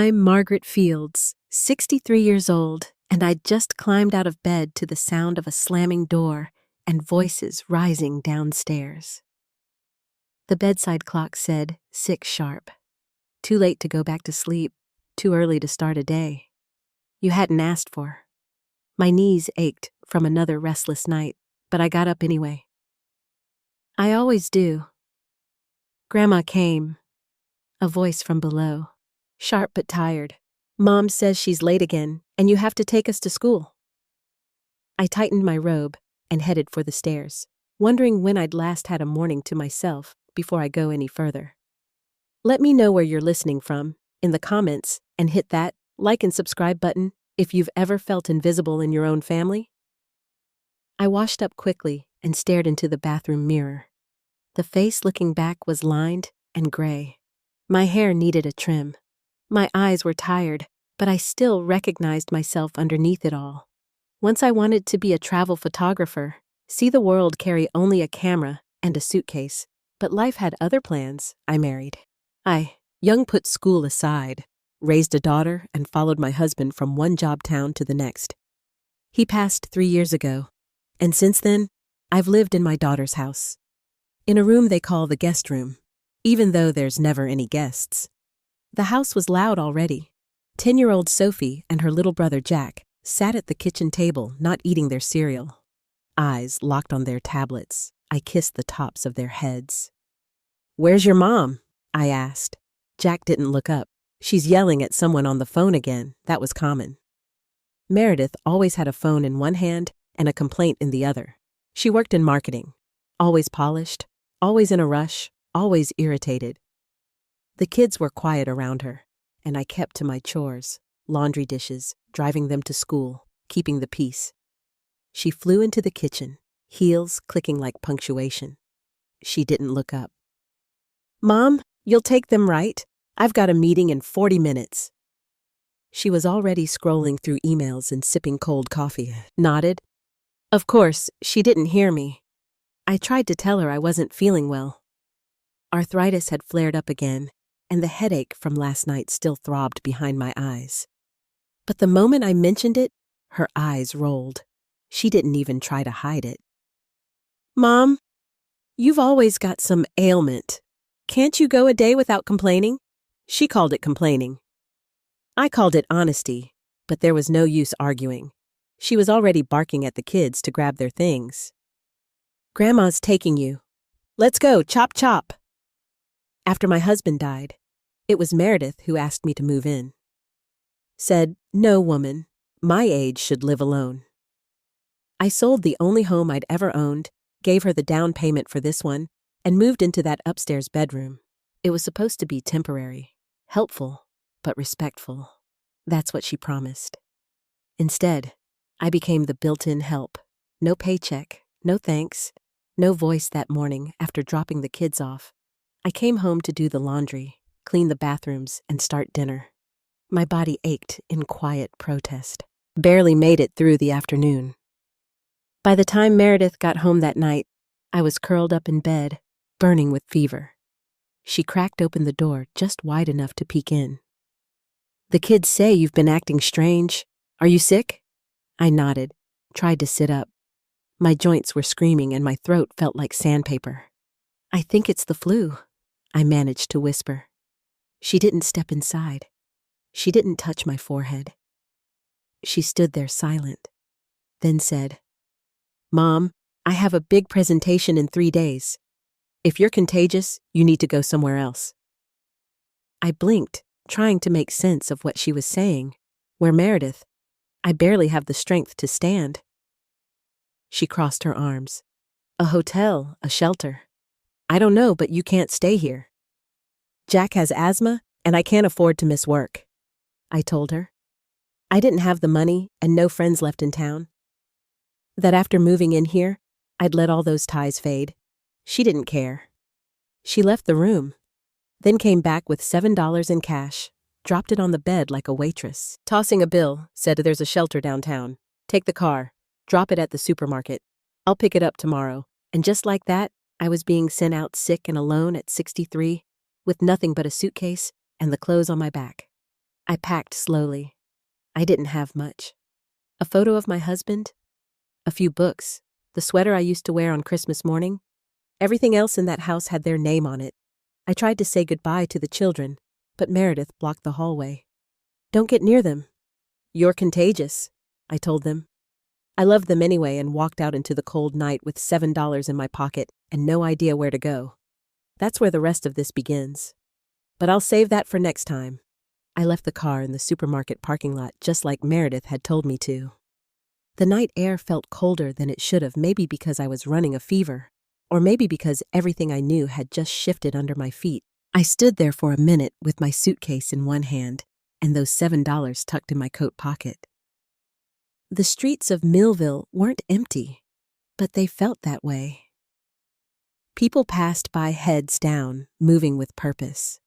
I'm Margaret Fields, 63 years old, and I'd just climbed out of bed to the sound of a slamming door and voices rising downstairs. The bedside clock said 6 sharp. Too late to go back to sleep, too early to start a day. You hadn't asked for. My knees ached from another restless night, but I got up anyway. I always do. Grandma came. A voice from below. Sharp but tired. Mom says she's late again, and you have to take us to school. I tightened my robe and headed for the stairs, wondering when I'd last had a morning to myself before I go any further. Let me know where you're listening from in the comments and hit that like and subscribe button if you've ever felt invisible in your own family. I washed up quickly and stared into the bathroom mirror. The face looking back was lined and gray. My hair needed a trim. My eyes were tired, but I still recognized myself underneath it all. Once I wanted to be a travel photographer, see the world carry only a camera and a suitcase, but life had other plans. I married. Young put school aside, raised a daughter, and followed my husband from one job town to the next. He passed 3 years ago, and since then, I've lived in my daughter's house, in a room they call the guest room, even though there's never any guests. The house was loud already. 10-year-old Sophie and her little brother Jack sat at the kitchen table not eating their cereal. Eyes locked on their tablets, I kissed the tops of their heads. "Where's your mom?" I asked. Jack didn't look up. "She's yelling at someone on the phone again," that was common. Meredith always had a phone in one hand and a complaint in the other. She worked in marketing. Always polished, always in a rush, always irritated. The kids were quiet around her, and I kept to my chores, laundry dishes, driving them to school, keeping the peace. She flew into the kitchen, heels clicking like punctuation. She didn't look up. "Mom, you'll take them, right? I've got a meeting in 40 minutes. She was already scrolling through emails and sipping cold coffee. Nodded. Of course, she didn't hear me. I tried to tell her I wasn't feeling well. Arthritis had flared up again, and the headache from last night still throbbed behind my eyes. But the moment I mentioned it, her eyes rolled. She didn't even try to hide it. "Mom, you've always got some ailment. Can't you go a day without complaining?" She called it complaining. I called it honesty, but there was no use arguing. She was already barking at the kids to grab their things. "Grandma's taking you. Let's go, chop chop." After my husband died, it was Meredith who asked me to move in. Said, "No woman, my age should live alone." I sold the only home I'd ever owned, gave her the down payment for this one, and moved into that upstairs bedroom. It was supposed to be temporary, helpful, but respectful. That's what she promised. Instead, I became the built-in help. No paycheck, no thanks, no voice that morning after dropping the kids off. I came home to do the laundry, clean the bathrooms, and start dinner. My body ached in quiet protest. Barely made it through the afternoon. By the time Meredith got home that night, I was curled up in bed, burning with fever. She cracked open the door just wide enough to peek in. "The kids say you've been acting strange. Are you sick?" I nodded, tried to sit up. My joints were screaming and my throat felt like sandpaper. "I think it's the flu," I managed to whisper. She didn't step inside. She didn't touch my forehead. She stood there silent, then said, "Mom, I have a big presentation in 3 days. If you're contagious, you need to go somewhere else." I blinked, trying to make sense of what she was saying. Where Meredith? I barely have the strength to stand. She crossed her arms. "A hotel, a shelter. I don't know, but you can't stay here. Jack has asthma, and I can't afford to miss work," I told her. I didn't have the money and no friends left in town. That after moving in here, I'd let all those ties fade. She didn't care. She left the room, then came back with $7 in cash, dropped it on the bed like a waitress. Tossing a bill, said, "There's a shelter downtown. Take the car. Drop it at the supermarket. I'll pick it up tomorrow." And just like that, I was being sent out sick and alone at 63, with nothing but a suitcase and the clothes on my back. I packed slowly. I didn't have much. A photo of my husband, a few books, the sweater I used to wear on Christmas morning. Everything else in that house had their name on it. I tried to say goodbye to the children, but Meredith blocked the hallway. "Don't get near them. You're contagious," I told them. I loved them anyway and walked out into the cold night with $7 in my pocket and no idea where to go. That's where the rest of this begins. But I'll save that for next time. I left the car in the supermarket parking lot just like Meredith had told me to. The night air felt colder than it should have, maybe because I was running a fever, or maybe because everything I knew had just shifted under my feet. I stood there for a minute with my suitcase in one hand and those $7 tucked in my coat pocket. The streets of Millville weren't empty, but they felt that way. People passed by heads down, moving with purpose.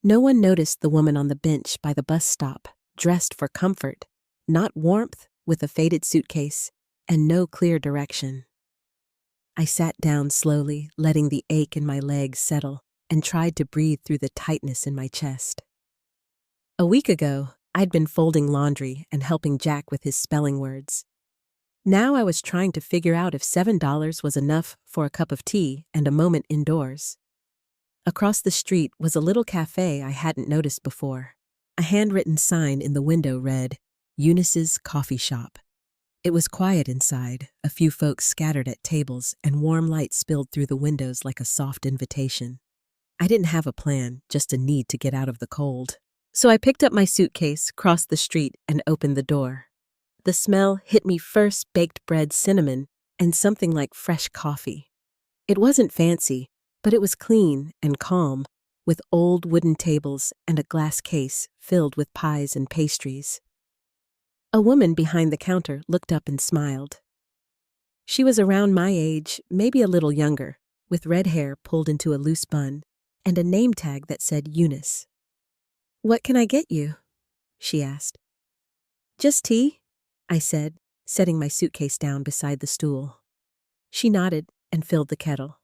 No one noticed the woman on the bench by the bus stop, dressed for comfort, not warmth, with a faded suitcase and no clear direction. I sat down slowly, letting the ache in my legs settle, and tried to breathe through the tightness in my chest. A week ago, I'd been folding laundry and helping Jack with his spelling words. Now I was trying to figure out if $7 was enough for a cup of tea and a moment indoors. Across the street was a little cafe I hadn't noticed before. A handwritten sign in the window read, "Eunice's Coffee Shop." It was quiet inside, a few folks scattered at tables, and warm light spilled through the windows like a soft invitation. I didn't have a plan, just a need to get out of the cold. So I picked up my suitcase, crossed the street, and opened the door. The smell hit me first: baked bread, cinnamon, and something like fresh coffee. It wasn't fancy, but it was clean and calm, with old wooden tables and a glass case filled with pies and pastries. A woman behind the counter looked up and smiled. She was around my age, maybe a little younger, with red hair pulled into a loose bun, and a name tag that said Eunice. "What can I get you?" she asked. "Just tea," I said, setting my suitcase down beside the stool. She nodded and filled the kettle.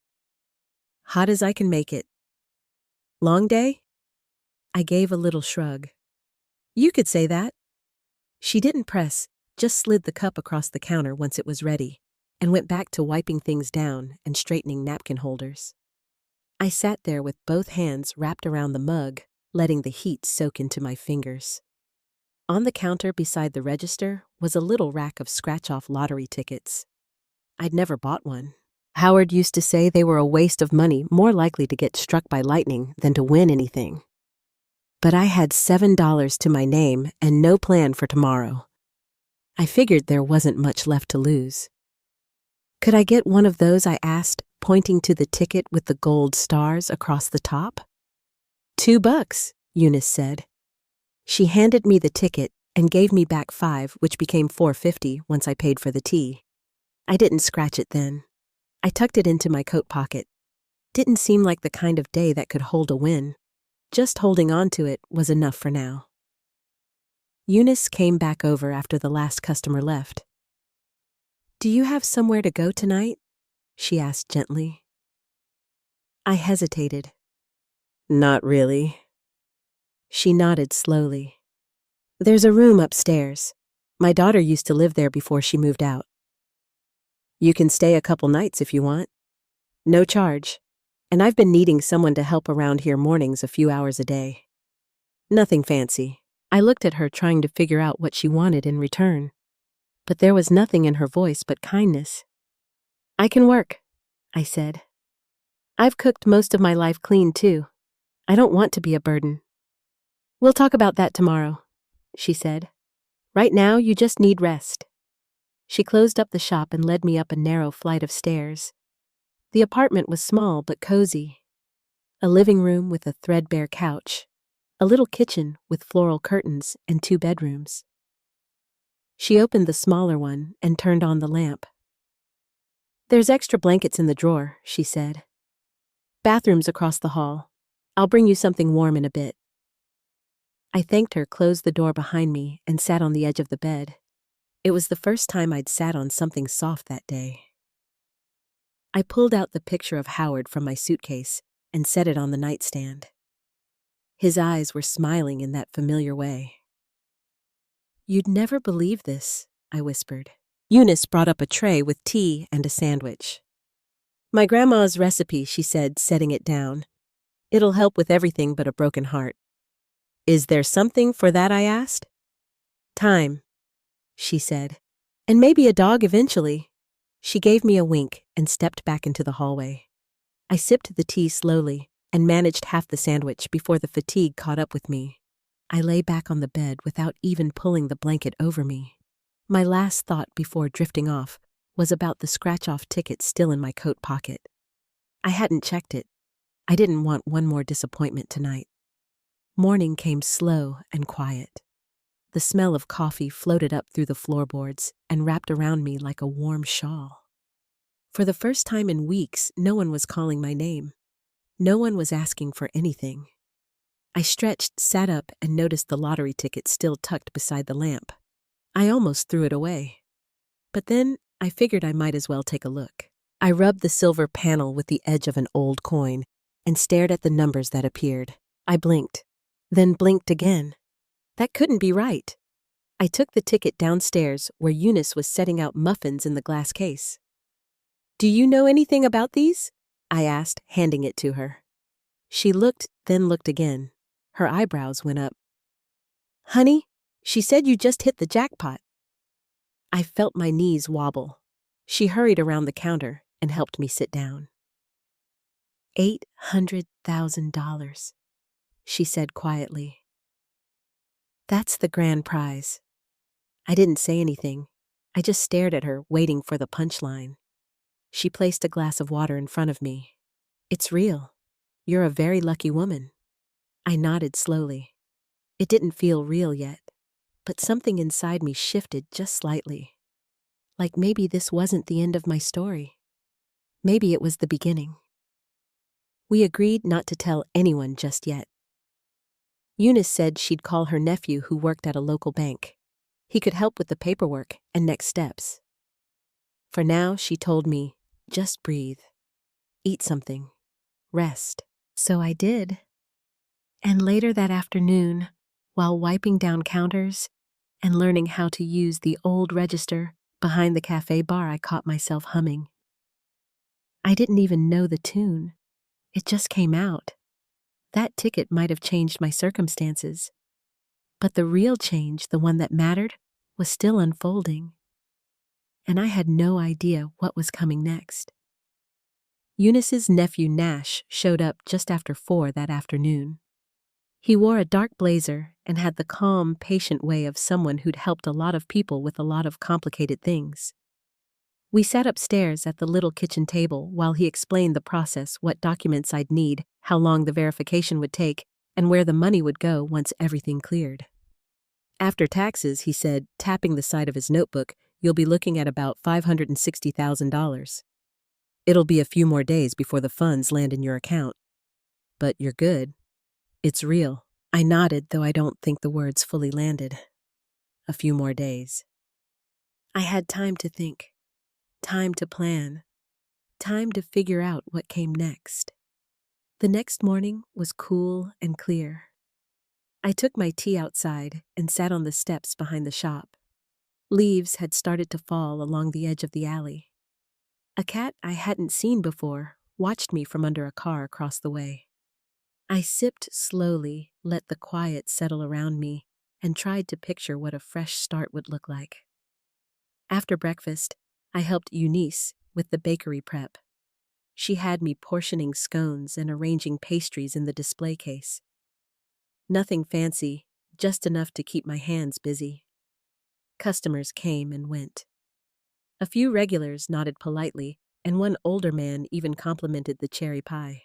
"Hot as I can make it." "Long day?" I gave a little shrug. "You could say that." She didn't press, just slid the cup across the counter once it was ready, and went back to wiping things down and straightening napkin holders. I sat there with both hands wrapped around the mug, letting the heat soak into my fingers. On the counter beside the register was a little rack of scratch-off lottery tickets. I'd never bought one. Howard used to say they were a waste of money, more likely to get struck by lightning than to win anything. But I had $7 to my name and no plan for tomorrow. I figured there wasn't much left to lose. "Could I get one of those?" I asked, pointing to the ticket with the gold stars across the top. $2, Eunice said. She handed me the ticket and gave me back $5, which became $4.50 once I paid for the tea. I didn't scratch it then. I tucked it into my coat pocket. Didn't seem like the kind of day that could hold a win. Just holding on to it was enough for now. Eunice came back over after the last customer left. "Do you have somewhere to go tonight?" she asked gently. I hesitated. "Not really." She nodded slowly. "There's a room upstairs. My daughter used to live there before she moved out. You can stay a couple nights if you want. No charge. And I've been needing someone to help around here mornings a few hours a day. Nothing fancy." I looked at her, trying to figure out what she wanted in return. But there was nothing in her voice but kindness. "I can work," I said. "I've cooked most of my life clean, too. I don't want to be a burden." "We'll talk about that tomorrow," she said. "Right now, you just need rest." She closed up the shop and led me up a narrow flight of stairs. The apartment was small but cozy. A living room with a threadbare couch, a little kitchen with floral curtains, and 2 bedrooms. She opened the smaller one and turned on the lamp. "There's extra blankets in the drawer," she said. "Bathrooms across the hall. I'll bring you something warm in a bit." I thanked her, closed the door behind me, and sat on the edge of the bed. It was the first time I'd sat on something soft that day. I pulled out the picture of Howard from my suitcase and set it on the nightstand. His eyes were smiling in that familiar way. "You'd never believe this," I whispered. Eunice brought up a tray with tea and a sandwich. "My grandma's recipe," she said, setting it down. "It'll help with everything but a broken heart." "Is there something for that?" I asked. "Time," she said. "And maybe a dog eventually." She gave me a wink and stepped back into the hallway. I sipped the tea slowly and managed half the sandwich before the fatigue caught up with me. I lay back on the bed without even pulling the blanket over me. My last thought before drifting off was about the scratch-off ticket still in my coat pocket. I hadn't checked it. I didn't want one more disappointment tonight. Morning came slow and quiet. The smell of coffee floated up through the floorboards and wrapped around me like a warm shawl. For the first time in weeks, no one was calling my name. No one was asking for anything. I stretched, sat up, and noticed the lottery ticket still tucked beside the lamp. I almost threw it away. But then I figured I might as well take a look. I rubbed the silver panel with the edge of an old coin and stared at the numbers that appeared. I blinked, then blinked again. That couldn't be right. I took the ticket downstairs where Eunice was setting out muffins in the glass case. "Do you know anything about these?" I asked, handing it to her. She looked, then looked again. Her eyebrows went up. "Honey, she said you just hit the jackpot." I felt my knees wobble. She hurried around the counter and helped me sit down. $800,000, she said quietly. "That's the grand prize." I didn't say anything. I just stared at her, waiting for the punchline. She placed a glass of water in front of me. "It's real. You're a very lucky woman." I nodded slowly. It didn't feel real yet, but something inside me shifted just slightly. Like maybe this wasn't the end of my story. Maybe it was the beginning. We agreed not to tell anyone just yet. Eunice said she'd call her nephew who worked at a local bank. He could help with the paperwork and next steps. For now, she told me, just breathe. Eat something. Rest. So I did. And later that afternoon, while wiping down counters and learning how to use the old register behind the cafe bar, I caught myself humming. I didn't even know the tune. It just came out. That ticket might have changed my circumstances. But the real change, the one that mattered, was still unfolding. And I had no idea what was coming next. Eunice's nephew Nash showed up just after 4 that afternoon. He wore a dark blazer and had the calm, patient way of someone who'd helped a lot of people with a lot of complicated things. We sat upstairs at the little kitchen table while he explained the process, what documents I'd need, how long the verification would take, and where the money would go once everything cleared. "After taxes," he said, tapping the side of his notebook, "you'll be looking at about $560,000. It'll be a few more days before the funds land in your account. But you're good. It's real." I nodded, though I don't think the words fully landed. A few more days. I had time to think. Time to plan. Time to figure out what came next. The next morning was cool and clear. I took my tea outside and sat on the steps behind the shop. Leaves had started to fall along the edge of the alley. A cat I hadn't seen before watched me from under a car across the way. I sipped slowly, let the quiet settle around me, and tried to picture what a fresh start would look like. After breakfast, I helped Eunice with the bakery prep. She had me portioning scones and arranging pastries in the display case. Nothing fancy, just enough to keep my hands busy. Customers came and went. A few regulars nodded politely, and one older man even complimented the cherry pie.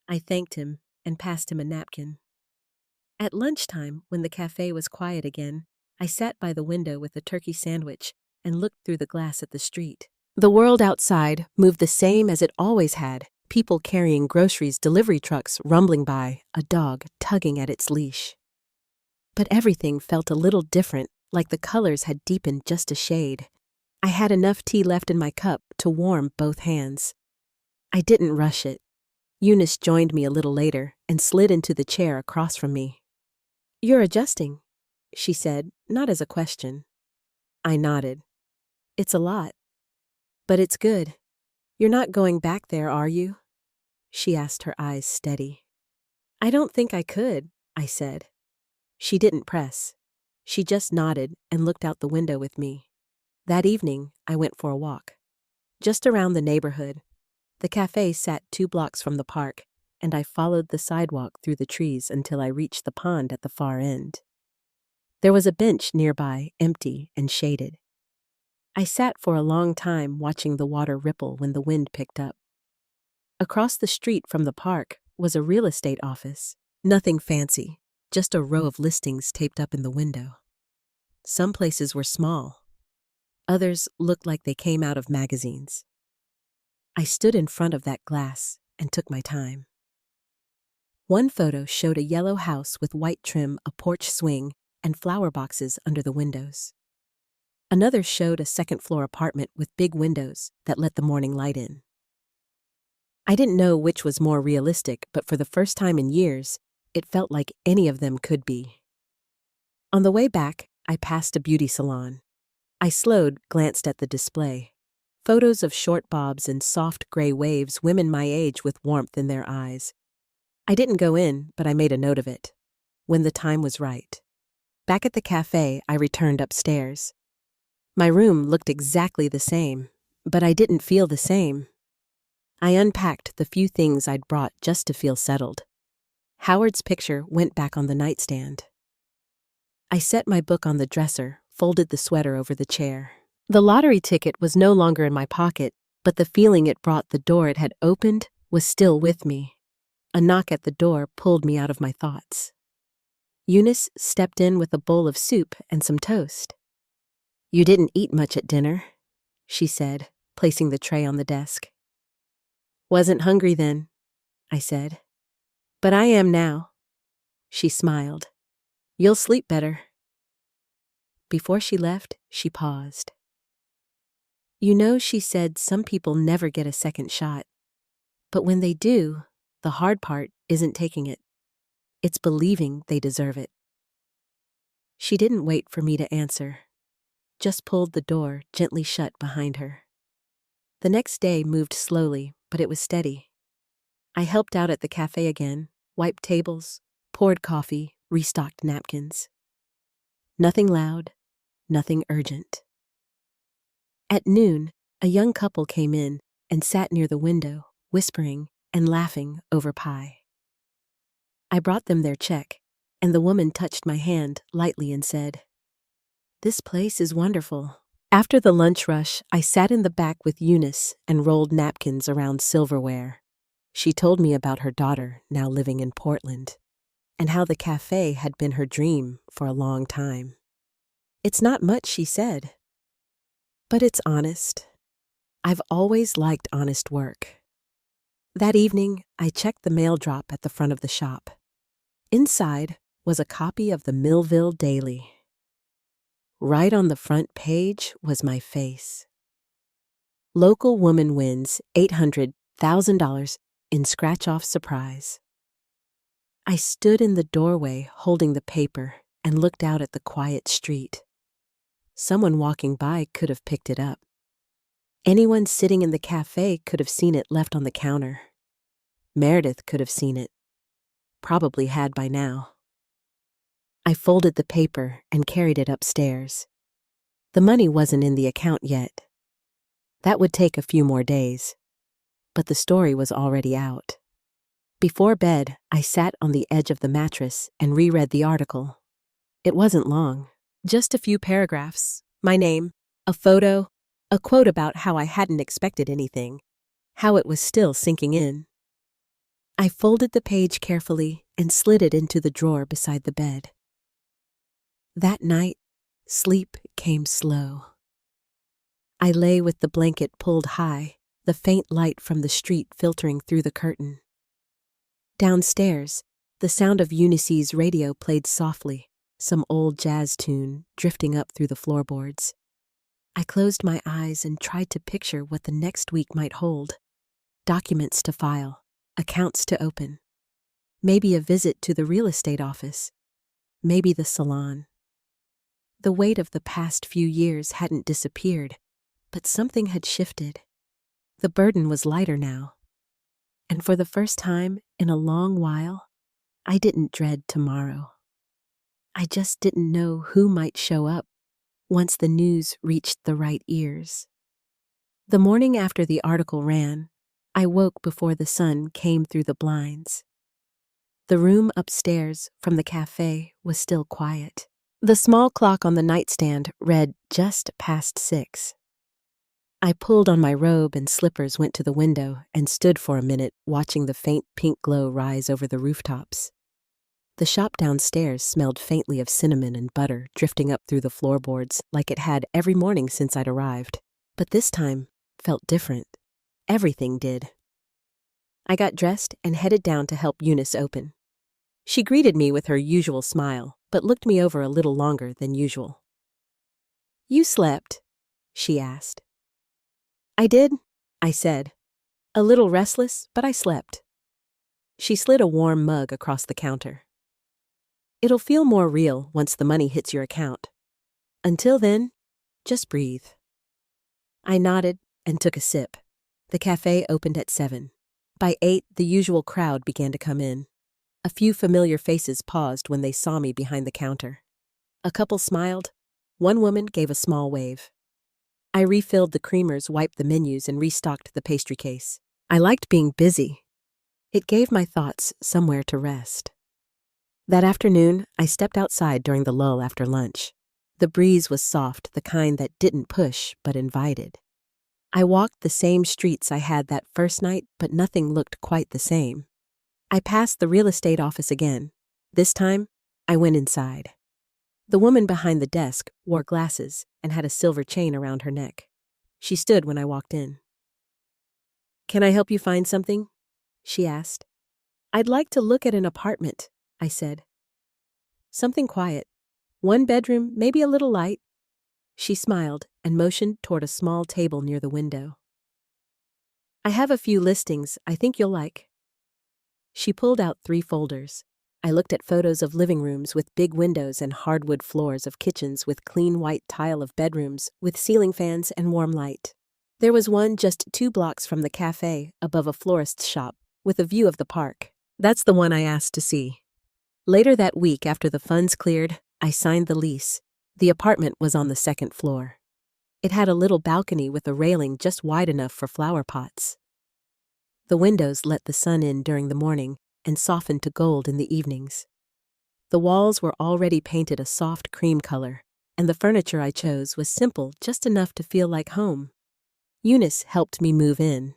I thanked him and passed him a napkin. At lunchtime, when the cafe was quiet again, I sat by the window with a turkey sandwich and looked through the glass at the street. The world outside moved the same as it always had, people carrying groceries, delivery trucks rumbling by, a dog tugging at its leash. But everything felt a little different, like the colors had deepened just a shade. I had enough tea left in my cup to warm both hands. I didn't rush it. Eunice joined me a little later and slid into the chair across from me. "You're adjusting," she said, not as a question. I nodded. "It's a lot. But it's good. You're not going back there, are you?" She asked, her eyes steady. "I don't think I could," I said. She didn't press. She just nodded and looked out the window with me. That evening, I went for a walk. Just around the neighborhood. The cafe sat 2 blocks from the park, and I followed the sidewalk through the trees until I reached the pond at the far end. There was a bench nearby, empty and shaded. I sat for a long time watching the water ripple when the wind picked up. Across the street from the park was a real estate office. Nothing fancy, just a row of listings taped up in the window. Some places were small. Others looked like they came out of magazines. I stood in front of that glass and took my time. One photo showed a yellow house with white trim, a porch swing, and flower boxes under the windows. Another showed a second-floor apartment with big windows that let the morning light in. I didn't know which was more realistic, but for the first time in years, it felt like any of them could be. On the way back, I passed a beauty salon. I slowed, glanced at the display. Photos of short bobs and soft gray waves, women my age with warmth in their eyes. I didn't go in, but I made a note of it. When the time was right. Back at the cafe, I returned upstairs. My room looked exactly the same, but I didn't feel the same. I unpacked the few things I'd brought just to feel settled. Howard's picture went back on the nightstand. I set my book on the dresser, folded the sweater over the chair. The lottery ticket was no longer in my pocket, but the feeling it brought the door it had opened was still with me. A knock at the door pulled me out of my thoughts. Eunice stepped in with a bowl of soup and some toast. "You didn't eat much at dinner," she said, placing the tray on the desk. "Wasn't hungry then," I said. "But I am now." She smiled. "You'll sleep better." Before she left, she paused. "You know," she said, "some people never get a second shot. But when they do, the hard part isn't taking it. It's believing they deserve it." She didn't wait for me to answer, just pulled the door gently shut behind her. The next day moved slowly, but it was steady. I helped out at the cafe again, wiped tables, poured coffee, restocked napkins. Nothing loud, nothing urgent. At noon, a young couple came in and sat near the window, whispering and laughing over pie. I brought them their check, and the woman touched my hand lightly and said, "This place is wonderful." After the lunch rush, I sat in the back with Eunice and rolled napkins around silverware. She told me about her daughter now living in Portland, and how the cafe had been her dream for a long time. "It's not much," she said, "but it's honest. I've always liked honest work." That evening, I checked the mail drop at the front of the shop. Inside was a copy of the Millville Daily. Right on the front page was my face. Local woman wins $800,000 in scratch-off surprise. I stood in the doorway holding the paper and looked out at the quiet street. Someone walking by could have picked it up. Anyone sitting in the cafe could have seen it left on the counter. Meredith could have seen it. Probably had by now. I folded the paper and carried it upstairs. The money wasn't in the account yet. That would take a few more days. But the story was already out. Before bed, I sat on the edge of the mattress and reread the article. It wasn't long. Just a few paragraphs. My name, a photo, a quote about how I hadn't expected anything, how it was still sinking in. I folded the page carefully and slid it into the drawer beside the bed. That night, sleep came slow. I lay with the blanket pulled high, the faint light from the street filtering through the curtain. Downstairs, the sound of Eunice's radio played softly, some old jazz tune drifting up through the floorboards. I closed my eyes and tried to picture what the next week might hold. Documents to file, accounts to open, maybe a visit to the real estate office, maybe the salon. The weight of the past few years hadn't disappeared, but something had shifted. The burden was lighter now. And for the first time in a long while, I didn't dread tomorrow. I just didn't know who might show up once the news reached the right ears. The morning after the article ran, I woke before the sun came through the blinds. The room upstairs from the cafe was still quiet. The small clock on the nightstand read just past 6. I pulled on my robe and slippers, went to the window, and stood for a minute watching the faint pink glow rise over the rooftops. The shop downstairs smelled faintly of cinnamon and butter drifting up through the floorboards like it had every morning since I'd arrived. But this time felt different. Everything did. I got dressed and headed down to help Eunice open. She greeted me with her usual smile, but looked me over a little longer than usual. "You slept?" she asked. "I did," I said. "A little restless, but I slept." She slid a warm mug across the counter. "It'll feel more real once the money hits your account. Until then, just breathe." I nodded and took a sip. The cafe opened at 7. By 8, the usual crowd began to come in. A few familiar faces paused when they saw me behind the counter. A couple smiled. One woman gave a small wave. I refilled the creamers, wiped the menus, and restocked the pastry case. I liked being busy. It gave my thoughts somewhere to rest. That afternoon, I stepped outside during the lull after lunch. The breeze was soft, the kind that didn't push but invited. I walked the same streets I had that first night, but nothing looked quite the same. I passed the real estate office again. This time, I went inside. The woman behind the desk wore glasses and had a silver chain around her neck. She stood when I walked in. "Can I help you find something?" she asked. "I'd like to look at an apartment," I said. "Something quiet. 1 bedroom, maybe a little light." She smiled and motioned toward a small table near the window. "I have a few listings I think you'll like." She pulled out 3 folders. I looked at photos of living rooms with big windows and hardwood floors, of kitchens with clean white tile, of bedrooms with ceiling fans and warm light. There was one just 2 blocks from the cafe above a florist's shop with a view of the park. That's the one I asked to see. Later that week, after the funds cleared, I signed the lease. The apartment was on the 2nd floor. It had a little balcony with a railing just wide enough for flower pots. The windows let the sun in during the morning and softened to gold in the evenings. The walls were already painted a soft cream color, and the furniture I chose was simple, just enough to feel like home. Eunice helped me move in.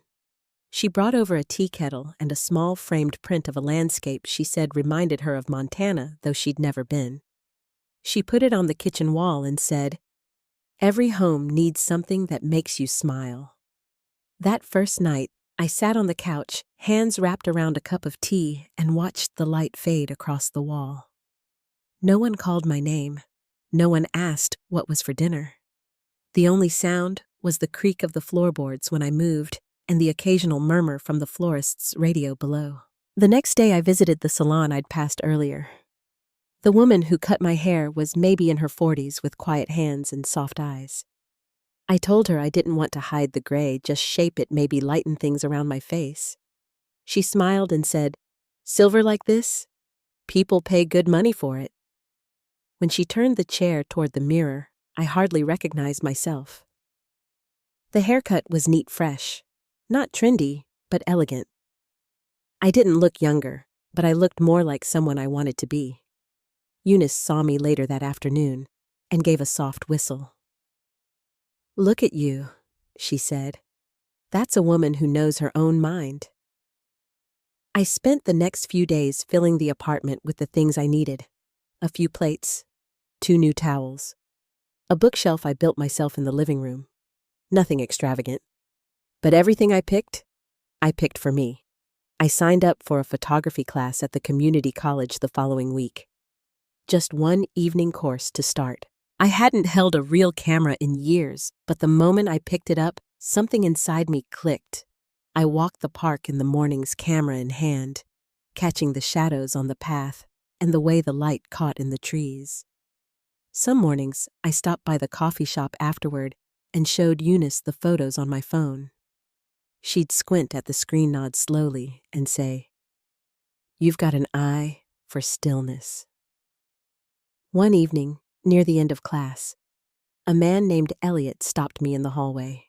She brought over a tea kettle and a small framed print of a landscape she said reminded her of Montana, though she'd never been. She put it on the kitchen wall and said, "Every home needs something that makes you smile." That first night, I sat on the couch, hands wrapped around a cup of tea, and watched the light fade across the wall. No one called my name. No one asked what was for dinner. The only sound was the creak of the floorboards when I moved and the occasional murmur from the florist's radio below. The next day I visited the salon I'd passed earlier. The woman who cut my hair was maybe in her 40s with quiet hands and soft eyes. I told her I didn't want to hide the gray, just shape it, maybe lighten things around my face. She smiled and said, "Silver like this? People pay good money for it." When she turned the chair toward the mirror, I hardly recognized myself. The haircut was neat, fresh. Not trendy, but elegant. I didn't look younger, but I looked more like someone I wanted to be. Eunice saw me later that afternoon and gave a soft whistle. "Look at you," she said. "That's a woman who knows her own mind." I spent the next few days filling the apartment with the things I needed. A few plates, 2 new towels, a bookshelf I built myself in the living room. Nothing extravagant. But everything I picked for me. I signed up for a photography class at the community college the following week. Just 1 evening course to start. I hadn't held a real camera in years, but the moment I picked it up, something inside me clicked. I walked the park in the mornings, camera in hand, catching the shadows on the path and the way the light caught in the trees. Some mornings, I stopped by the coffee shop afterward and showed Eunice the photos on my phone. She'd squint at the screen, nod slowly, and say, "You've got an eye for stillness." One evening, near the end of class, a man named Elliot stopped me in the hallway.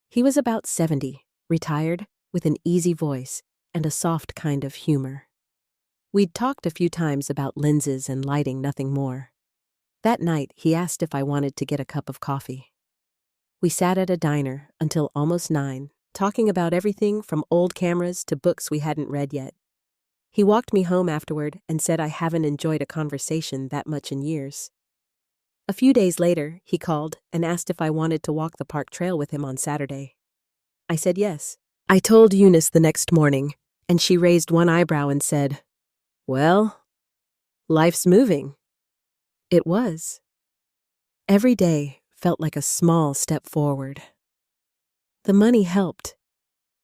He was about 70, retired, with an easy voice and a soft kind of humor. We'd talked a few times about lenses and lighting, nothing more. That night, he asked if I wanted to get a cup of coffee. We sat at a diner until almost 9, talking about everything from old cameras to books we hadn't read yet. He walked me home afterward and said I haven't enjoyed a conversation that much in years. A few days later, he called and asked if I wanted to walk the park trail with him on Saturday. I said yes. I told Eunice the next morning, and she raised one eyebrow and said, "Well, life's moving." It was. Every day felt like a small step forward. The money helped.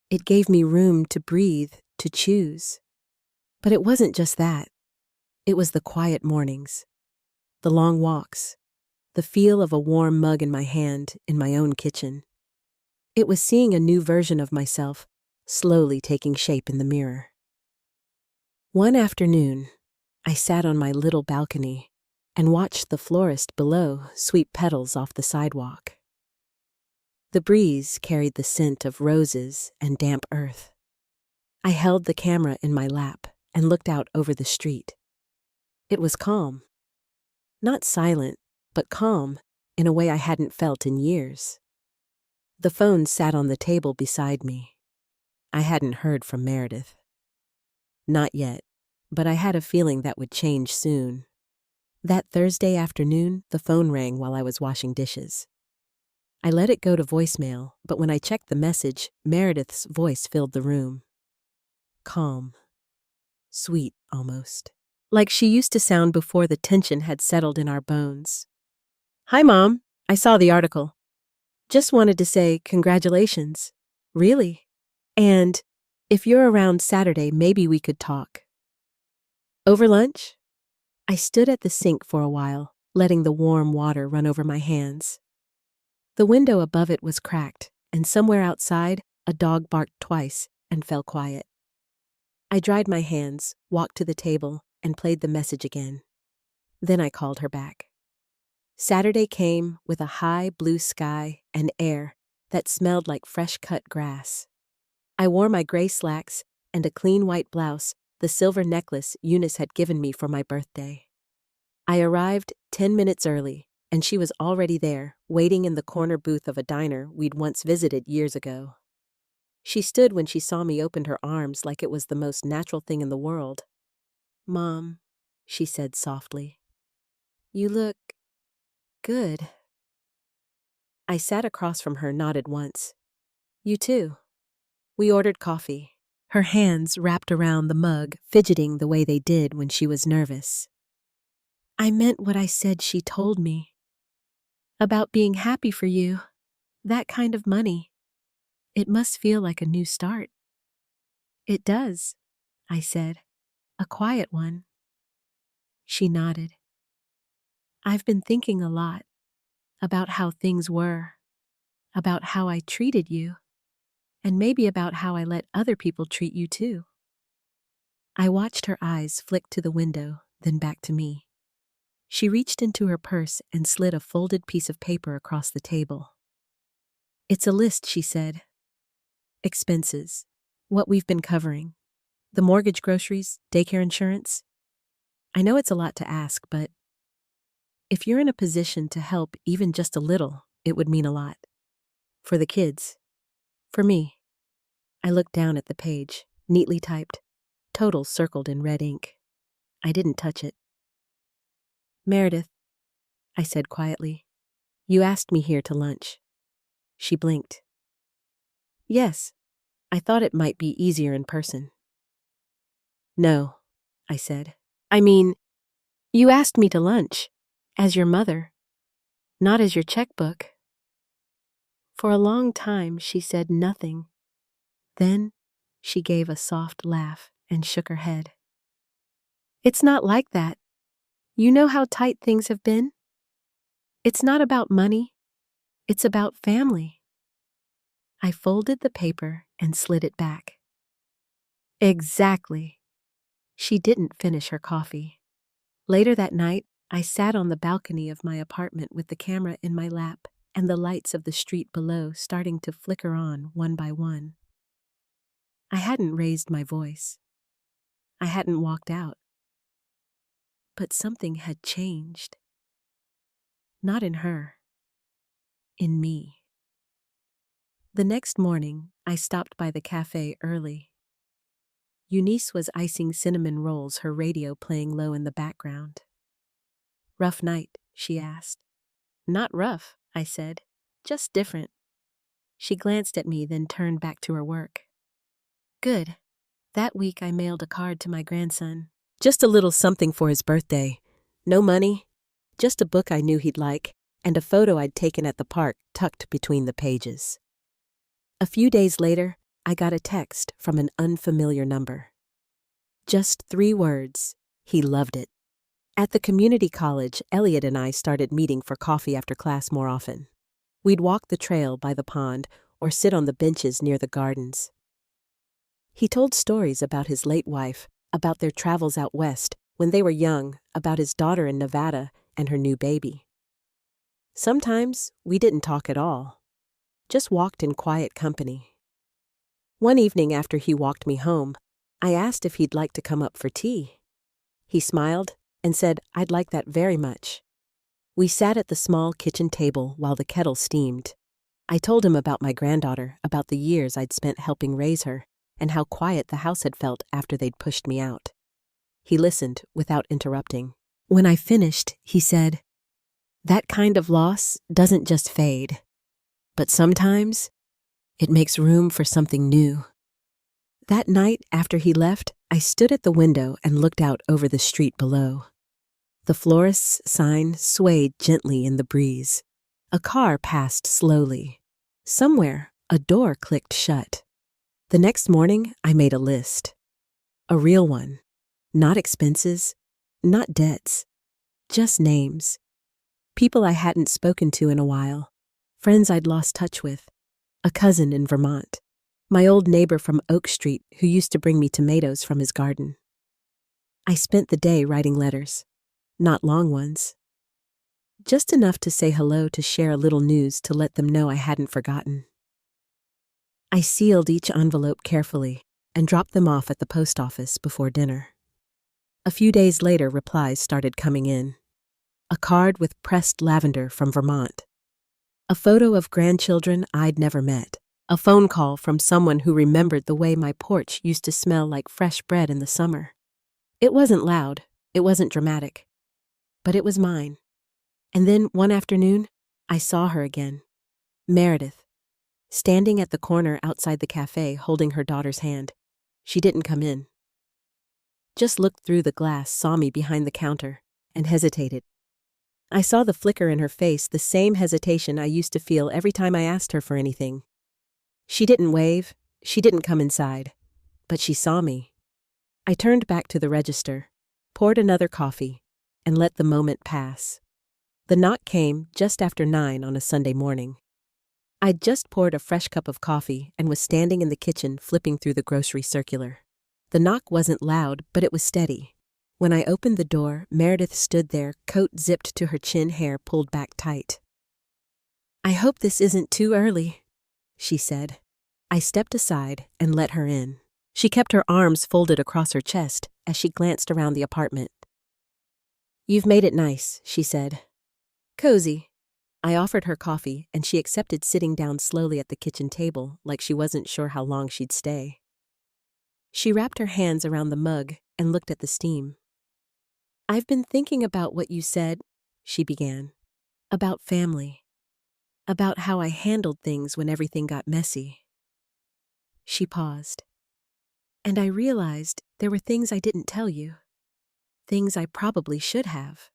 It gave me room to breathe, to choose. But it wasn't just that. It was the quiet mornings, the long walks, the feel of a warm mug in my hand in my own kitchen. It was seeing a new version of myself slowly taking shape in the mirror. One afternoon, I sat on my little balcony and watched the florist below sweep petals off the sidewalk. The breeze carried the scent of roses and damp earth. I held the camera in my lap and looked out over the street. It was calm. Not silent, but calm in a way I hadn't felt in years. The phone sat on the table beside me. I hadn't heard from Meredith. Not yet, but I had a feeling that would change soon. That Thursday afternoon, the phone rang while I was washing dishes. I let it go to voicemail, but when I checked the message, Meredith's voice filled the room. Calm. Sweet, almost. Like she used to sound before the tension had settled in our bones. "Hi, Mom. I saw the article. Just wanted to say congratulations. Really. And if you're around Saturday, maybe we could talk." "Over lunch?" I stood at the sink for a while, letting the warm water run over my hands. The window above it was cracked, and somewhere outside, a dog barked twice and fell quiet. I dried my hands, walked to the table, and played the message again. Then I called her back. Saturday came with a high blue sky and air that smelled like fresh-cut grass. I wore my gray slacks and a clean white blouse, the silver necklace Eunice had given me for my birthday. I arrived 10 minutes early, and she was already there, waiting in the corner booth of a diner we'd once visited years ago. She stood when she saw me, opened her arms like it was the most natural thing in the world. "Mom," she said softly, "you look good." I sat across from her, nodded once. "You too." We ordered coffee, her hands wrapped around the mug, fidgeting the way they did when she was nervous. "I meant what I said," she told me. "About being happy for you. That kind of money. It must feel like a new start." "It does," I said. "A quiet one." She nodded. "I've been thinking a lot about how things were, about how I treated you, and maybe about how I let other people treat you too." I watched her eyes flick to the window, then back to me. She reached into her purse and slid a folded piece of paper across the table. "It's a list," she said. "Expenses, what we've been covering, the mortgage, groceries, daycare insurance. I know it's a lot to ask, but if you're in a position to help even just a little, it would mean a lot. For the kids. For me." I looked down at the page, neatly typed, total circled in red ink. I didn't touch it. "Meredith," I said quietly, "you asked me here to lunch." She blinked. "Yes, I thought it might be easier in person." "No," I said. "I mean, you asked me to lunch, as your mother, not as your checkbook." For a long time, she said nothing, Then she gave a soft laugh and shook her head. It's not like that. You know how tight things have been? It's not about money. It's about family. I folded the paper and slid it back. Exactly. She didn't finish her coffee. Later that night, I sat on the balcony of my apartment with the camera in my lap and the lights of the street below starting to flicker on one by one. I hadn't raised my voice. I hadn't walked out. But something had changed. Not in her. In me. The next morning, I stopped by the cafe early. Eunice was icing cinnamon rolls, her radio playing low in the background. Rough night, she asked. Not rough, I said. Just different. She glanced at me, then turned back to her work. Good. That week I mailed a card to my grandson. Just a little something for his birthday. No money. Just a book I knew he'd like, and a photo I'd taken at the park tucked between the pages. A few days later, I got a text from an unfamiliar number. Just 3 words. He loved it. At the community college, Elliot and I started meeting for coffee after class more often. We'd walk the trail by the pond or sit on the benches near the gardens. He told stories about his late wife, about their travels out west when they were young, about his daughter in Nevada and her new baby. Sometimes we didn't talk at all, just walked in quiet company. One evening after he walked me home, I asked if he'd like to come up for tea. He smiled and said I'd like that very much. We sat at the small kitchen table while the kettle steamed. I told him about my granddaughter, about the years I'd spent helping raise her, and how quiet the house had felt after they'd pushed me out. He listened without interrupting. When I finished, he said, "That kind of loss doesn't just fade, but sometimes it makes room for something new." That night after he left, I stood at the window and looked out over the street below. The florist's sign swayed gently in the breeze. A car passed slowly. Somewhere, a door clicked shut. The next morning, I made a list. A real one. Not expenses, not debts, just names. People I hadn't spoken to in a while. Friends I'd lost touch with. A cousin in Vermont. My old neighbor from Oak Street who used to bring me tomatoes from his garden. I spent the day writing letters. Not long ones. Just enough to say hello, to share a little news, to let them know I hadn't forgotten. I sealed each envelope carefully and dropped them off at the post office before dinner. A few days later, replies started coming in. A card with pressed lavender from Vermont. A photo of grandchildren I'd never met. A phone call from someone who remembered the way my porch used to smell like fresh bread in the summer. It wasn't loud, it wasn't dramatic, but it was mine. And then one afternoon, I saw her again. Meredith, standing at the corner outside the cafe holding her daughter's hand. She didn't come in. Just looked through the glass, saw me behind the counter, and hesitated. I saw the flicker in her face, the same hesitation I used to feel every time I asked her for anything. She didn't wave, she didn't come inside, but she saw me. I turned back to the register, poured another coffee, and let the moment pass. The knock came just after 9 on a Sunday morning. I'd just poured a fresh cup of coffee and was standing in the kitchen flipping through the grocery circular. The knock wasn't loud, but it was steady. When I opened the door, Meredith stood there, coat zipped to her chin, hair pulled back tight. "I hope this isn't too early," she said. I stepped aside and let her in. She kept her arms folded across her chest as she glanced around the apartment. "You've made it nice," she said. "Cozy." I offered her coffee, and she accepted, sitting down slowly at the kitchen table like she wasn't sure how long she'd stay. She wrapped her hands around the mug and looked at the steam. "I've been thinking about what you said," she began. "About family. About how I handled things when everything got messy." She paused. "And I realized there were things I didn't tell you. Things I probably should have."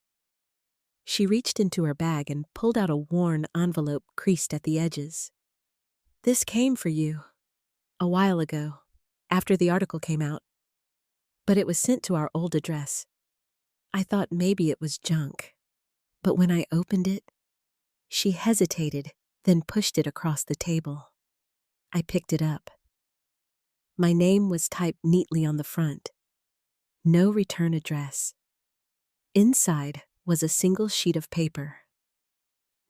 She reached into her bag and pulled out a worn envelope creased at the edges. "This came for you. a while ago, after the article came out, but it was sent to our old address. I thought maybe it was junk, but when I opened it, she hesitated, then pushed it across the table. I picked it up. My name was typed neatly on the front. No return address. Inside was a single sheet of paper.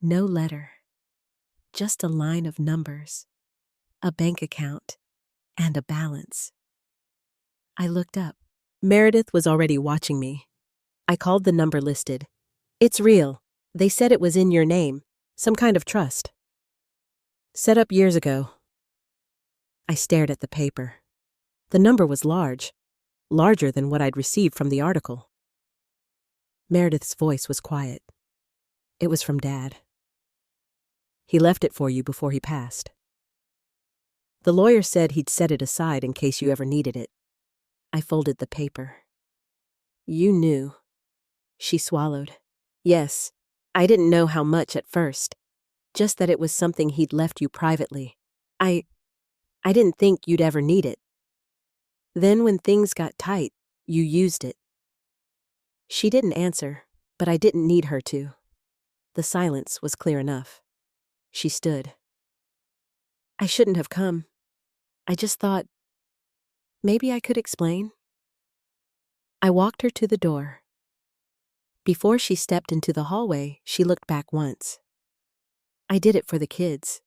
No letter. Just a line of numbers, a bank account, and a balance. I looked up. Meredith was already watching me. I called the number listed. It's real. They said it was in your name. Some kind of trust. Set up years ago. I stared at the paper. The number was large. Larger than what I'd received from the article. Meredith's voice was quiet. It was from Dad. He left it for you before he passed. The lawyer said he'd set it aside in case you ever needed it. I folded the paper. You knew. She swallowed. Yes, I didn't know how much at first. Just that it was something he'd left you privately. I didn't think you'd ever need it. Then when things got tight, you used it. She didn't answer, but I didn't need her to. The silence was clear enough. She stood. I shouldn't have come. I just thought, maybe I could explain. I walked her to the door. Before she stepped into the hallway, she looked back once. I did it for the kids.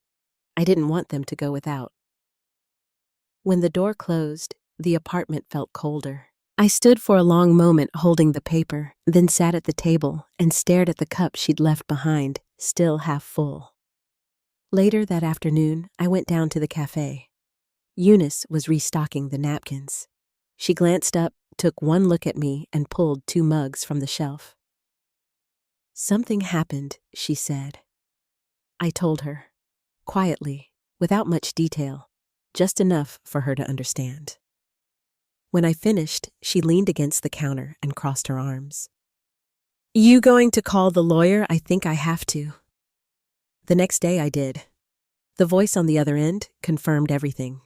I didn't want them to go without. When the door closed, the apartment felt colder. I stood for a long moment holding the paper, then sat at the table and stared at the cup she'd left behind, still half full. Later that afternoon, I went down to the cafe. Eunice was restocking the napkins. She glanced up, took one look at me, and pulled 2 mugs from the shelf. Something happened, she said. I told her, quietly, without much detail, just enough for her to understand. When I finished, she leaned against the counter and crossed her arms. You going to call the lawyer? I think I have to. The next day I did. The voice on the other end confirmed everything.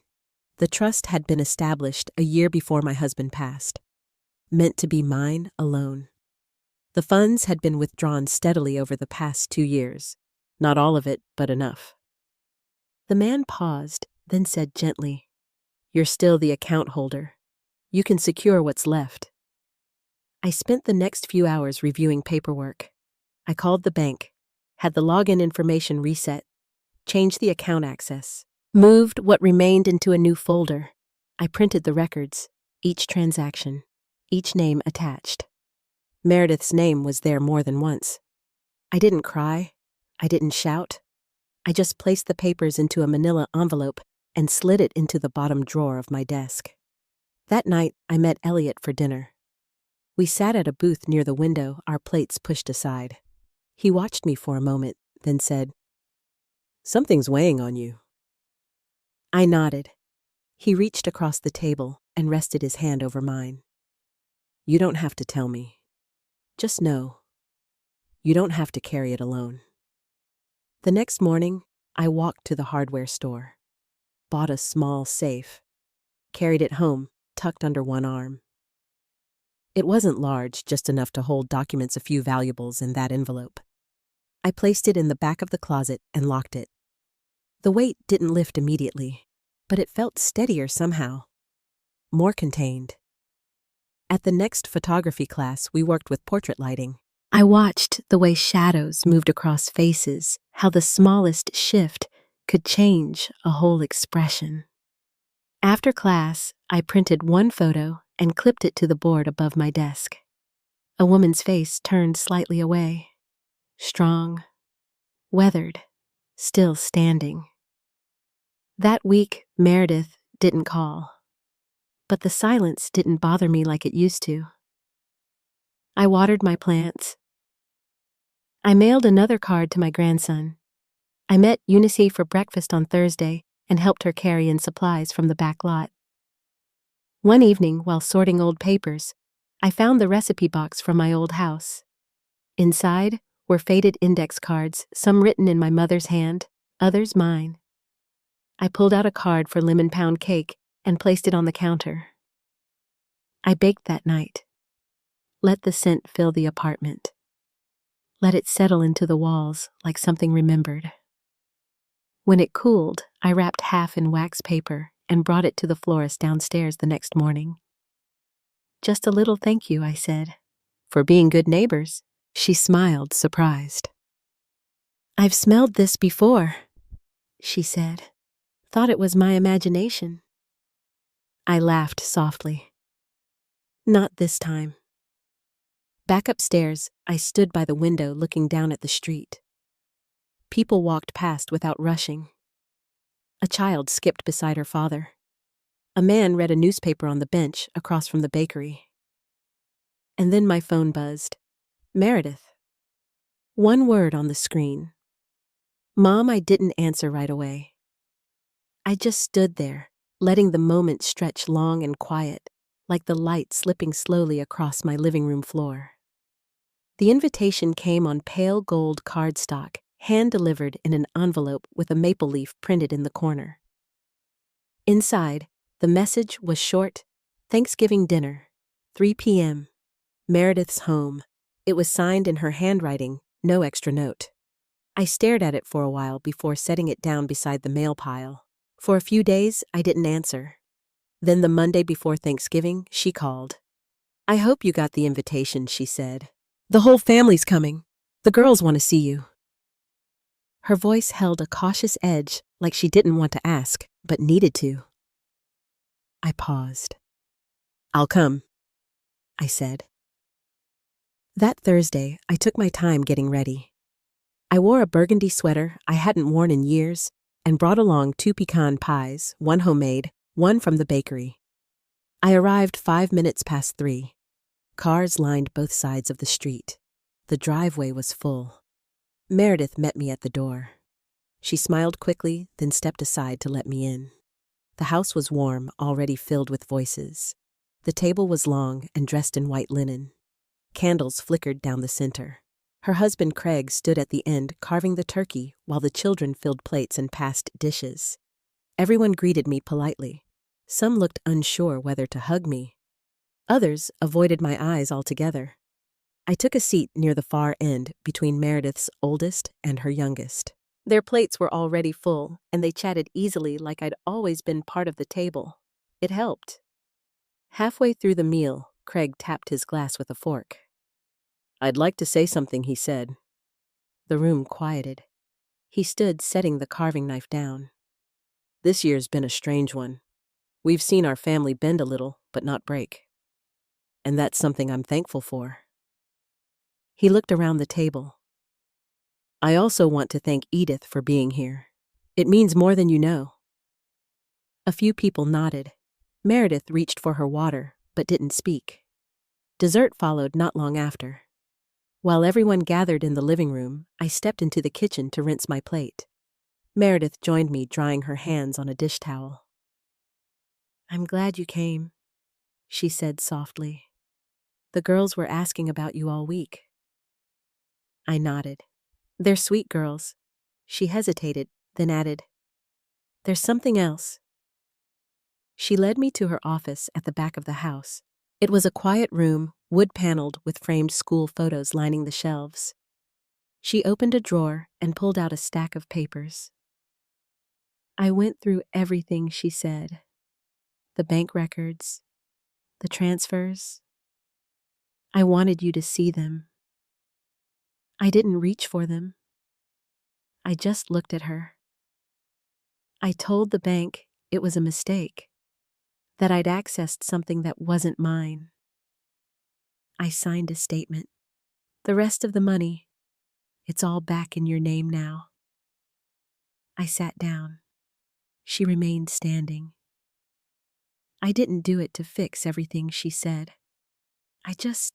The trust had been established a year before my husband passed, meant to be mine alone. The funds had been withdrawn steadily over the past 2 years, not all of it, but enough. The man paused, then said gently, You're still the account holder. You can secure what's left. I spent the next few hours reviewing paperwork. I called the bank, had the login information reset, changed the account access, moved what remained into a new folder. I printed the records, each transaction, each name attached. Meredith's name was there more than once. I didn't cry. I didn't shout. I just placed the papers into a manila envelope and slid it into the bottom drawer of my desk. That night, I met Elliot for dinner. We sat at a booth near the window, our plates pushed aside. He watched me for a moment, then said, Something's weighing on you. I nodded. He reached across the table and rested his hand over mine. You don't have to tell me. Just know. You don't have to carry it alone. The next morning, I walked to the hardware store, bought a small safe, carried it home, tucked under one arm. It wasn't large, just enough to hold documents, a few valuables in that envelope. I placed it in the back of the closet and locked it. The weight didn't lift immediately, but it felt steadier somehow, more contained. At the next photography class, we worked with portrait lighting. I watched the way shadows moved across faces, how the smallest shift could change a whole expression. After class, I printed one photo and clipped it to the board above my desk. A woman's face turned slightly away. Strong, weathered, still standing. That week, Meredith didn't call. But the silence didn't bother me like it used to. I watered my plants. I mailed another card to my grandson. I met Eunice for breakfast on Thursday and helped her carry in supplies from the back lot. One evening, while sorting old papers, I found the recipe box from my old house. Inside were faded index cards, some written in my mother's hand, others mine. I pulled out a card for lemon pound cake and placed it on the counter. I baked that night. Let the scent fill the apartment. Let it settle into the walls like something remembered. When it cooled, I wrapped half in wax paper and brought it to the florist downstairs the next morning. Just a little thank you, I said. For being good neighbors. She smiled, surprised. I've smelled this before, she said. Thought it was my imagination. I laughed softly. Not this time. Back upstairs, I stood by the window looking down at the street. People walked past without rushing. A child skipped beside her father. A man read a newspaper on the bench across from the bakery. And then my phone buzzed. Meredith. One word on the screen. Mom, I didn't answer right away. I just stood there, letting the moment stretch long and quiet, like the light slipping slowly across my living room floor. The invitation came on pale gold cardstock, hand-delivered in an envelope with a maple leaf printed in the corner. Inside, the message was short: Thanksgiving dinner, 3 p.m., Meredith's home. It was signed in her handwriting, no extra note. I stared at it for a while before setting it down beside the mail pile. For a few days, I didn't answer. Then the Monday before Thanksgiving, she called. I hope you got the invitation, she said. The whole family's coming. The girls want to see you. Her voice held a cautious edge, like she didn't want to ask, but needed to. I paused. I'll come, I said. That Thursday, I took my time getting ready. I wore a burgundy sweater I hadn't worn in years and brought along 2 pecan pies, one homemade, one from the bakery. I arrived 5 minutes past 3. Cars lined both sides of the street. The driveway was full. Meredith met me at the door. She smiled quickly, then stepped aside to let me in. The house was warm, already filled with voices. The table was long and dressed in white linen. Candles flickered down the center. Her husband Craig stood at the end carving the turkey while the children filled plates and passed dishes. Everyone greeted me politely. Some looked unsure whether to hug me. Others avoided my eyes altogether. I took a seat near the far end between Meredith's oldest and her youngest. Their plates were already full, and they chatted easily like I'd always been part of the table. It helped. Halfway through the meal, Craig tapped his glass with a fork. I'd like to say something, he said. The room quieted. He stood setting the carving knife down. This year's been a strange one. We've seen our family bend a little, but not break. And that's something I'm thankful for. He looked around the table. I also want to thank Edith for being here. It means more than you know. A few people nodded. Meredith reached for her water, but didn't speak. Dessert followed not long after. While everyone gathered in the living room, I stepped into the kitchen to rinse my plate. Meredith joined me, drying her hands on a dish towel. I'm glad you came, she said softly. The girls were asking about you all week. I nodded. They're sweet girls. She hesitated, then added, There's something else. She led me to her office at the back of the house. It was a quiet room, wood-paneled with framed school photos lining the shelves. She opened a drawer and pulled out a stack of papers. I went through everything she said. The bank records, the transfers. I wanted you to see them. I didn't reach for them. I just looked at her. I told the bank it was a mistake, that I'd accessed something that wasn't mine. I signed a statement. The rest of the money, it's all back in your name now. I sat down. She remained standing. I didn't do it to fix everything she said. I just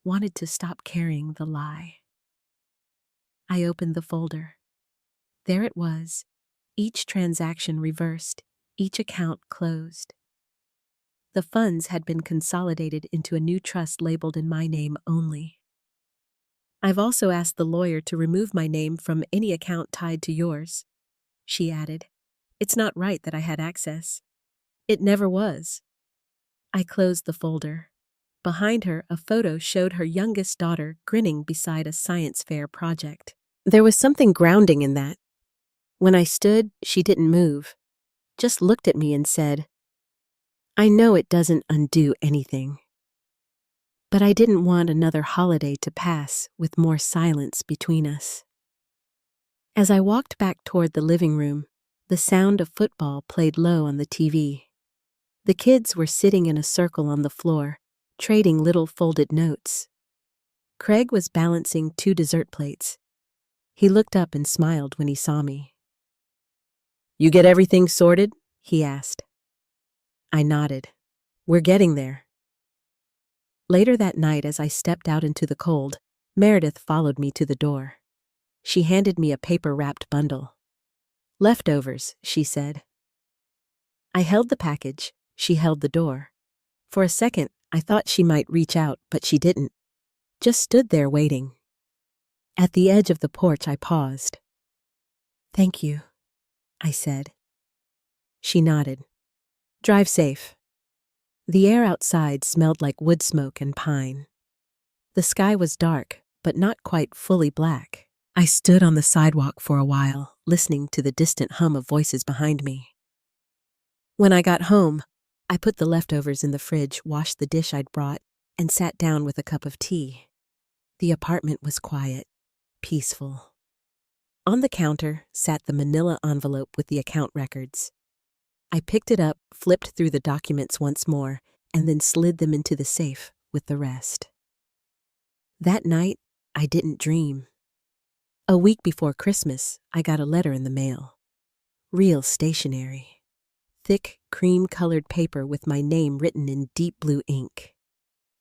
wanted to stop carrying the lie. I opened the folder. There it was, each transaction reversed, each account closed. The funds had been consolidated into a new trust labeled in my name only. I've also asked the lawyer to remove my name from any account tied to yours, she added. It's not right that I had access. It never was. I closed the folder. Behind her, a photo showed her youngest daughter grinning beside a science fair project. There was something grounding in that. When I stood, she didn't move, just looked at me and said, "I know it doesn't undo anything." But I didn't want another holiday to pass with more silence between us. As I walked back toward the living room, the sound of football played low on the TV. The kids were sitting in a circle on the floor, trading little folded notes. Craig was balancing 2 dessert plates. He looked up and smiled when he saw me. "You get everything sorted?" he asked. I nodded. "We're getting there." Later that night, as I stepped out into the cold, Meredith followed me to the door. She handed me a paper-wrapped bundle. "Leftovers," she said. I held the package. She held the door. For a second, I thought she might reach out, but she didn't. Just stood there waiting. At the edge of the porch, I paused. "Thank you," I said. She nodded. "Drive safe." The air outside smelled like wood smoke and pine. The sky was dark, but not quite fully black. I stood on the sidewalk for a while, listening to the distant hum of voices behind me. When I got home, I put the leftovers in the fridge, washed the dish I'd brought, and sat down with a cup of tea. The apartment was quiet, peaceful. On the counter sat the manila envelope with the account records. I picked it up, flipped through the documents once more, and then slid them into the safe with the rest. That night, I didn't dream. A week before Christmas, I got a letter in the mail. Real stationery. Thick, cream-colored paper with my name written in deep blue ink.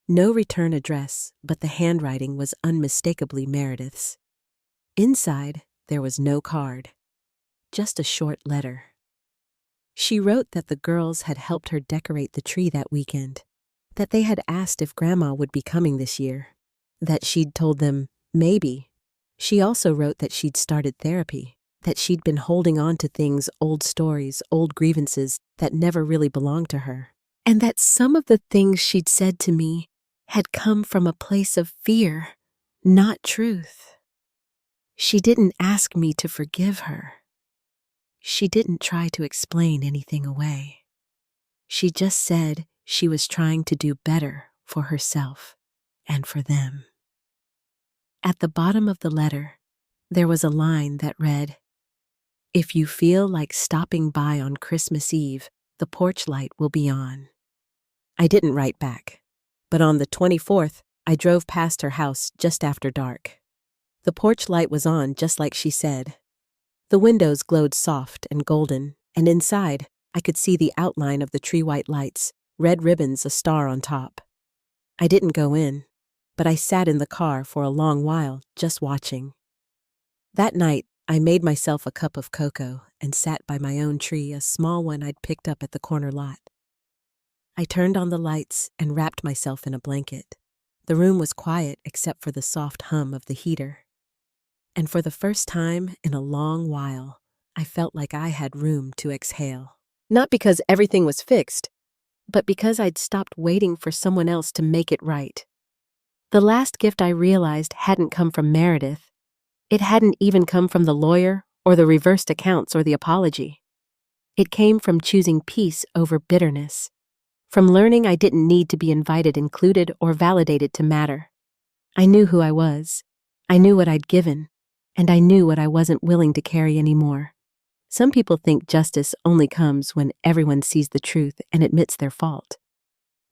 No return address, but the handwriting was unmistakably Meredith's. Inside, there was no card. Just a short letter. She wrote that the girls had helped her decorate the tree that weekend, that they had asked if Grandma would be coming this year, that she'd told them, maybe. She also wrote that she'd started therapy, that she'd been holding on to things, old stories, old grievances that never really belonged to her, and that some of the things she'd said to me had come from a place of fear, not truth. She didn't ask me to forgive her. She didn't try to explain anything away. She just said she was trying to do better for herself and for them. At the bottom of the letter, there was a line that read, "If you feel like stopping by on Christmas Eve, the porch light will be on." I didn't write back, but on the 24th, I drove past her house just after dark. The porch light was on just like she said. The windows glowed soft and golden, and inside, I could see the outline of the tree-white lights, red ribbons a star on top. I didn't go in, but I sat in the car for a long while, just watching. That night, I made myself a cup of cocoa and sat by my own tree, a small one I'd picked up at the corner lot. I turned on the lights and wrapped myself in a blanket. The room was quiet except for the soft hum of the heater. And for the first time in a long while, I felt like I had room to exhale. Not because everything was fixed, but because I'd stopped waiting for someone else to make it right. The last gift I realized hadn't come from Meredith. It hadn't even come from the lawyer or the reversed accounts or the apology. It came from choosing peace over bitterness, from learning I didn't need to be invited, included, or validated to matter. I knew who I was. I knew what I'd given. And I knew what I wasn't willing to carry anymore. Some people think justice only comes when everyone sees the truth and admits their fault.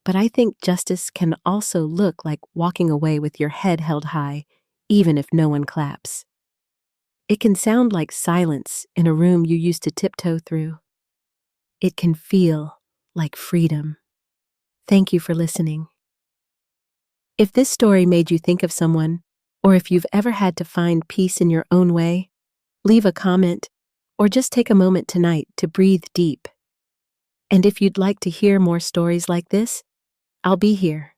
But I think justice can also look like walking away with your head held high, even if no one claps. It can sound like silence in a room you used to tiptoe through. It can feel like freedom. Thank you for listening. If this story made you think of someone, or if you've ever had to find peace in your own way, leave a comment or just take a moment tonight to breathe deep. And if you'd like to hear more stories like this, I'll be here.